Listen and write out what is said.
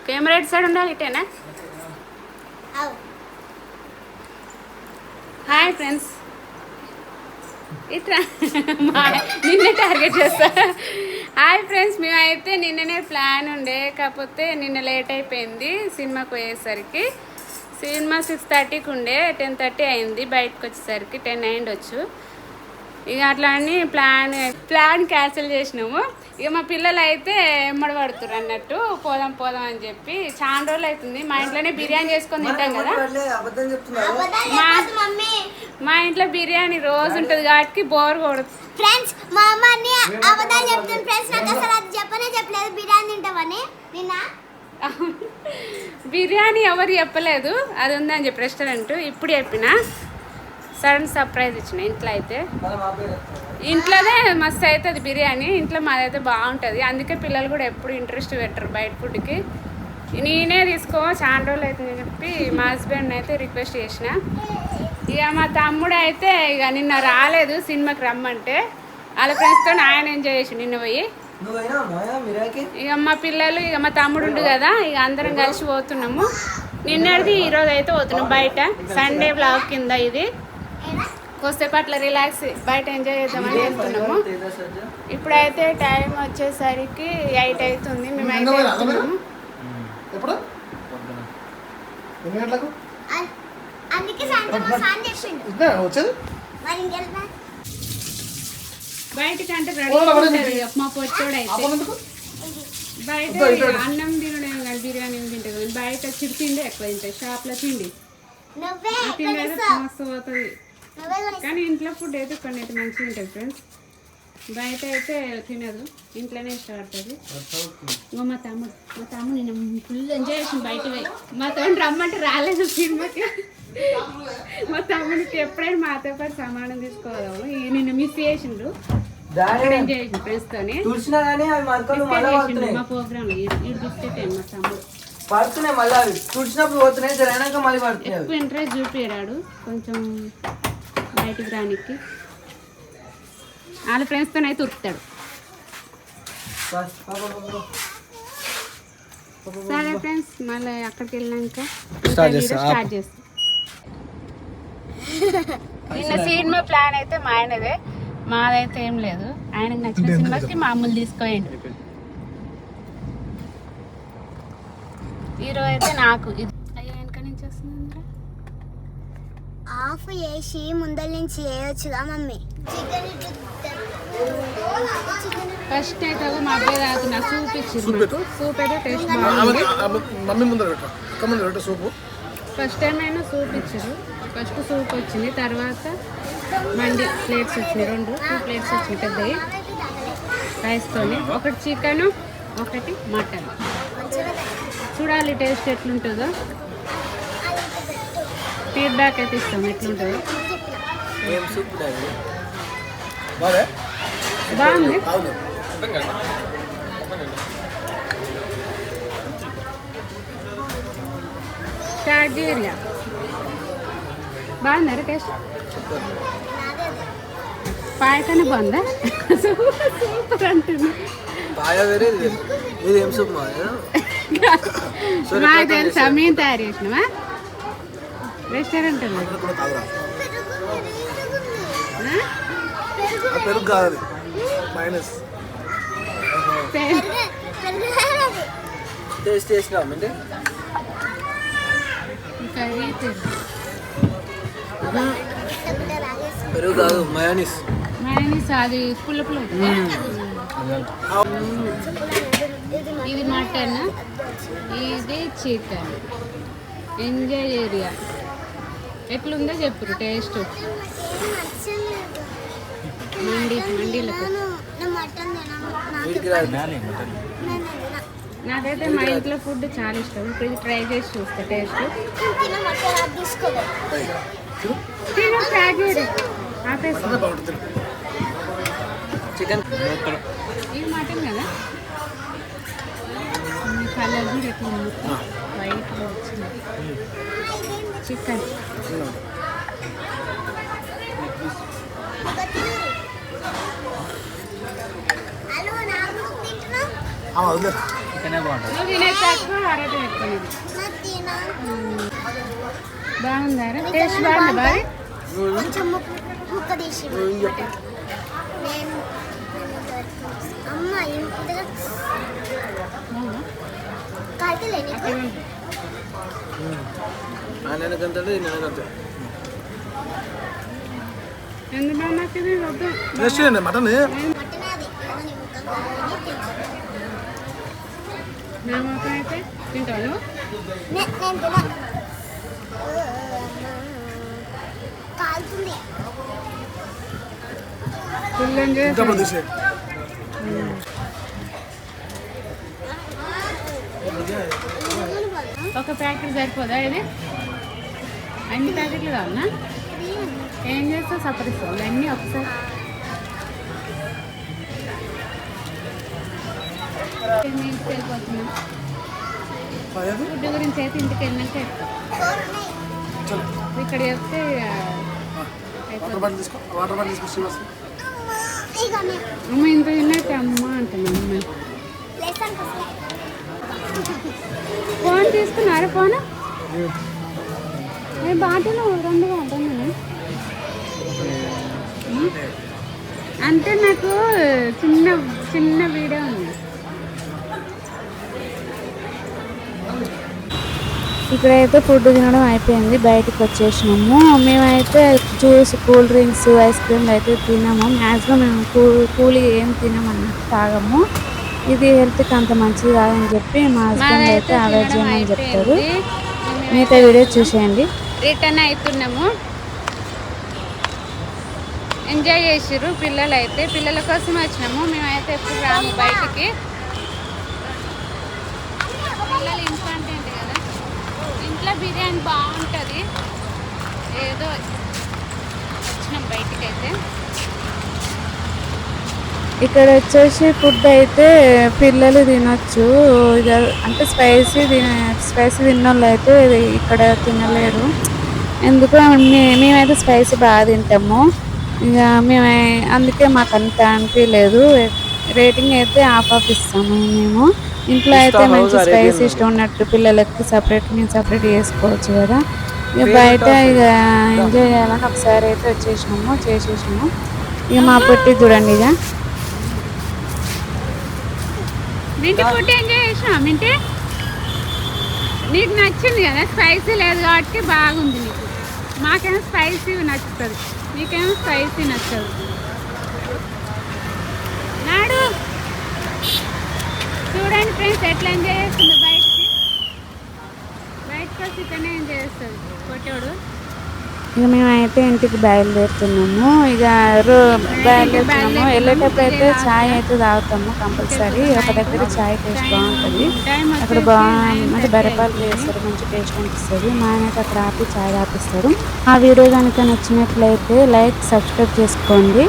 Camera ఎటు side ఉండాలి, ఇటేనా? Hi friends, ఇట్లా నిన్నే టార్గెట్ చేస్తా. హాయ్ ఫ్రెండ్స్, మేమైతే నిన్ననే ప్లాన్ ఉండే, కాకపోతే నిన్న లేట్ అయిపోయింది సినిమాకి పోయేసరికి. సినిమా 6:30కి ఉండే, 10:30 అయింది. బయటకు వచ్చేసరికి 10 అయ్యిండొచ్చు. ఇక అట్లా అని ప్లాన్ క్యాన్సిల్ చేసినాము. ఇక మా పిల్లలు అయితే ఎమ్మడి పడుతురు అన్నట్టు, పోదాం పోదాం అని చెప్పి. చాలా రోజులు అవుతుంది. మా ఇంట్లోనే బిర్యానీ చేసుకొని తింటాం కదా. మా ఇంట్లో బిర్యానీ రోజు ఉంటుంది కాబట్టి బోర్ కొడుతుంది. ఫ్రెండ్స్ మా అమ్మని అబద్ధాలు చెప్తుంది ఫ్రెండ్స్. నాకు అసలు అది చెప్పలేదు బిర్యానీ తింటామని. నిన్న బిర్యానీ ఎవరు చెప్పలేదు, అది ఉందని చెప్పి రెస్టారెంట్. ఇప్పుడు చెప్పిన సడన్ సర్ప్రైజ్ ఇచ్చిన. ఇంట్లో అయితే ఇంట్లోనే మస్తు అవుతుంది బిర్యానీ. ఇంట్లో మాదైతే బాగుంటుంది. అందుకే పిల్లలు కూడా ఎప్పుడు ఇంట్రెస్ట్ పెట్టరు బయట ఫుడ్కి. నేనే తీసుకో, చాలా రోజులు అవుతుందని చెప్పి మా హస్బెండ్ అయితే రిక్వెస్ట్ చేసిన. ఇక మా తమ్ముడు అయితే ఇక నిన్న రాలేదు సినిమాకి రమ్మంటే. వాళ్ళ ఫ్రెండ్స్తో ఆయన ఎంజాయ్ చేసి నిన్న పోయి. ఇక మా పిల్లలు, ఇక మా తమ్ముడు ఉండు కదా, ఇక అందరం కలిసి పోతున్నాము. నిన్నటిది ఈరోజు అయితే పోతున్నాం బయట. సండే బ్లాగ్ కింద ఇది. కొద్దిసేపు అట్లా రిలాక్స్ బయట ఎంజాయ్ చేద్దామని వెళ్తున్నాము. ఇప్పుడైతే టైం వచ్చేసరికి 8 అవుతుంది. మేము అయితే వెళ్తున్నాము. బయటకంటే రెడీ మా పొచ్చోడైతే బయట అన్నం తినడం కానీ బిర్యానీ తింటుంది. బయట తిండి ఎక్కువ తింటాయి. షాప్లో తిండి తిండి అయితే మస్తు పోతుంది. కానీ ఇంట్లో ఫుడ్ అయితే కొన్ని అయితే మంచిగా ఉంటుంది ఫ్రెండ్స్. బయట అయితే తినదు, ఇంట్లోనే ఇష్టపడుతుంది. మా తమ్ముడు నేను ఫుల్ ఎంజాయ్ చేసాను బయట పోయి. మా తమ్ముడు రమ్మంటే రాలేదు సినిమాకి. మా తమ్ముడికి ఎప్పుడైనా మాతో పాటు సమానం తీసుకోదాము. నిన్ను మిస్ చేసిండు. ఎంజాయ్ చేసిండు ఫ్రెండ్స్ తోని. మా ప్రోగ్రామ్ ఈడు బిస్కెట్ మా తమ్ముడు ఎక్కువ ఇంట్రెస్ట్ చూపించాడు. కొంచెం బయటికి రానికి వాళ్ళ ఫ్రెండ్స్తో అయితే ఉరుకుతాడు. సరే ఫ్రెండ్స్, మళ్ళీ అక్కడికి వెళ్ళాక స్టార్ట్ చేస్తాం. నిన్న సినిమా ప్లాన్ అయితే మా ఆయనదే, మాదైతే ఏం లేదు. ఆయనకు నచ్చిన సినిమాకి మామూలు తీసుకోండి. ఈరోజు అయితే నాకు ఇది వెనక నుంచి వస్తుంది. ఆఫ్ చేసి ముందర నుంచి చేయొచ్చుగా మమ్మీ. ఫస్ట్ అయితే మా అబ్బాయి తాగుతున్నా సూప్ ఇచ్చింది. సూప్ అయితే టేస్ట్ బాగుంది. ఫస్ట్ టైం అయినా సూప్ ఇచ్చారు. ఫస్ట్ సూప్ వచ్చింది, తర్వాత మండి ప్లేట్స్ వచ్చినాయి. 2 ప్లేట్స్ వచ్చినాయి పెద్దవి రైస్తోని. ఒకటి చికెన్, ఒకటి మటన్. చూడాలి టేస్ట్ ఎట్లుంటుందో. ఫీడ్బ్యాక్ అయితే ఇస్తాం ఎట్లుంటుందో. బాగుంది. స్టార్ట్ చేయాలి. బాగుందా టేస్ట్? పాయకనే బాగుందా? సూపర్ అంటుంది. మాకు తెలుసా, మేము తయారు చేసినామా రెస్టారెంట్. పెరుగు కాదు, మయోనీస్. అది పుల్ల పుల్ల. ఇది మటన్, ఇది చికెన్. Enjoy area. ఎట్లుందో చెప్పు టేస్ట్. మండీలో నాకైతే మా ఇంట్లో ఫుడ్ చాలా ఇష్టం. ఇప్పుడు ఇది ట్రై చేసి చూస్తా టేస్ట్. ఇది మటన్ కదా, కలర్ కూడా ఎట్లా వైట్లో వచ్చింది. చికెన్ చికెనే బాగుంటుంది. నువ్వు తినేది తక్కువ అరటి పెట్టుకునేది బాగుందా టేస్ట్ బాగుంది బాగా కొంచెం ముక్క తీసి అమ్మ ఇంతగా కాల్తలే నీకు నేనకంటే నేనకంటే ఎందుకు నాకు ఇది వద్దు టేస్ట్ చేయండి మటన్. మట్టినది ఏమని ముక్క కావాలని తింటా నా మొత్తం అయితే తింటాను నేను తినా కాలుతుంది ఫుల్ చేసి ఒక ప్యాకెట్ సరిపోదా ఇది అన్ని ప్యాకెట్లు కావాలన్నా ఏం చేస్తావు సపరిస్తావు అన్నీ ఒకసారి ఇంటికి వెళ్ళిపోతున్నాం ఫుడ్ గురించి అయితే ఇంటికి వెళ్ళినాక చెప్తాం ఇక్కడ చెప్తే అమ్మ ఇంత తిన్నట్టు అమ్మ అంటున్నాను అమ్మ ఫోన్ తీసుకున్నారా ఫోన్ బాటిల్ 2 ఉంటుంది అంటే నాకు చిన్న చిన్న వీడియో ఉంది ఇక్కడైతే ఫుడ్ తినడం అయిపోయింది, బయటకు వచ్చేసినాము. మేమైతే జ్యూస్, కూల్ డ్రింక్స్, ఐస్ క్రీమ్లు అయితే తినము. మ్యాక్సిమం మేము కూల్ ఏం తినమని తాగము. ఇది హెల్త్కి అంత మంచిది కాదని చెప్పి మా హస్బెండ్ అయితే అవాయిడ్ చేయమని చెప్తారు. మిగతా వీడియో చూసేయండి. రిటర్న్ అవుతున్నాము. ఎంజాయ్ చేసిర్రు పిల్లలు అయితే. పిల్లల కోసం వచ్చినాము. మేమైతే ఎప్పుడు రాము బయటికి. పిల్లలు ఇంపార్టెంట్ కదా. ఇంట్లో బిర్యానీ బాగుంటుంది. ఏదో వచ్చినాం బయటికి అయితే. ఇక్కడ వచ్చేసి ఫుడ్ అయితే పిల్లలు తినొచ్చు. ఇక అంటే స్పైసీ తిన్న వాళ్ళు అయితే ఇక్కడ తినలేరు. ఎందుకు మేమైతే స్పైసీ బాగా తింటాము. ఇక మేము అందుకే మాకు అంత అనిపించలేదు. రేటింగ్ అయితే హాఫ్ ఇస్తాము మేము. ఇంట్లో అయితే మంచి స్పైసీ ఇష్టం ఉన్నట్టు పిల్లలకి సపరేట్ మేము సపరేట్ చేసుకోవచ్చు కదా. ఇక బయట ఇక ఎంజాయ్ చేయాలని ఒకసారి అయితే చేసేసినాము. ఇక మా పొట్టి చూడండి. ఇక మింటి ఫుడ్ ఎంజాయ్ చేసినాం. మింటి నీకు నచ్చింది కదా, స్పైసీ లేదు కాబట్టి బాగుంది నీకు. మాకేమో స్పైసీ నచ్చుతుంది, నీకేమో స్పైసీ నచ్చదు. నాడు చూడండి ఫ్రెండ్స్ ఎట్లా ఎంజాయ్ చేస్తుంది. బయటకు వచ్చి ఇతనే ఎంజాయ్ చేస్తుంది కొట్టోడు. ఇక మేమైతే ఇంటికి బయలుదేరుతున్నాము. ఇక బయలుదేరుతున్నాము. వెళ్ళేటప్పుడు అయితే ఛాయ్ అయితే తాగుతాము కంపల్సరీ. ఒక దగ్గర ఛాయ్ టేస్ట్ బాగుంటుంది. అక్కడ అంటే బెరపాలు చేస్తారు, మంచి టేస్ట్ అనిపిస్తుంది. మా ఆయన అయితే అక్కడ ఆపి ఛాయ్ తాపిస్తారు. ఆ వీడియో కనుక నచ్చినట్లయితే లైక్, సబ్స్క్రైబ్ చేసుకోండి.